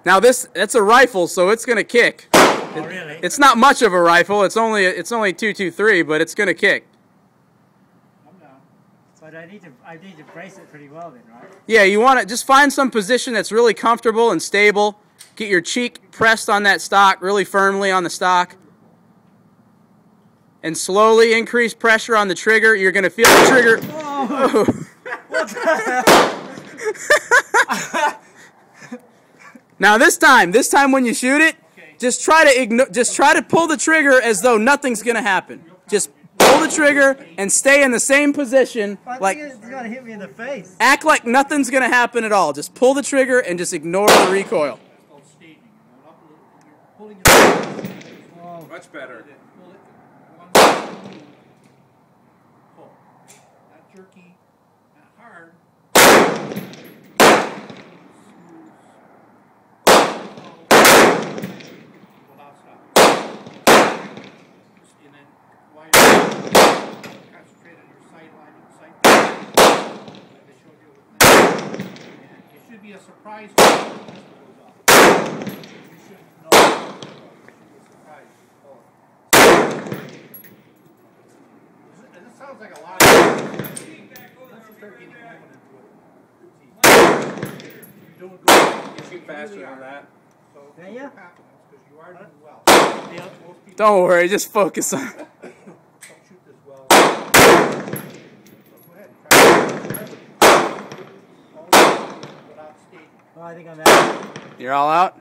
Now it's a rifle, so it's gonna kick. Oh, really? It's not much of a rifle. It's only .223, but it's gonna kick. I'm down. But I need to brace it pretty well then, right? Yeah, you want to just find some position that's really comfortable and stable. Get your cheek pressed on that stock really firmly on the stock. And slowly increase pressure on the trigger. You're going to feel the trigger. Oh. What the hell? Now this time when you shoot it, just try to pull the trigger as though nothing's going to happen. Just pull the trigger and stay in the same position. Like it's gonna hit me in the face. Act like nothing's going to happen at all. Just pull the trigger and just ignore the recoil. Much better. Not jerky, not hard. Without stop. And then while you're concentrate on your sight line and sight. They showed you with that. And it should be a surprise when it goes off. You should know it should be a surprise. This sounds like a lot of once you start getting going into it, you're doing good. You shoot faster than that. So Yeah. confidence because you are doing well. Most people Don't worry, just focus on it. don't shoot this well. So go ahead and try it. Without staging. Well, I think I'm out. You're all out?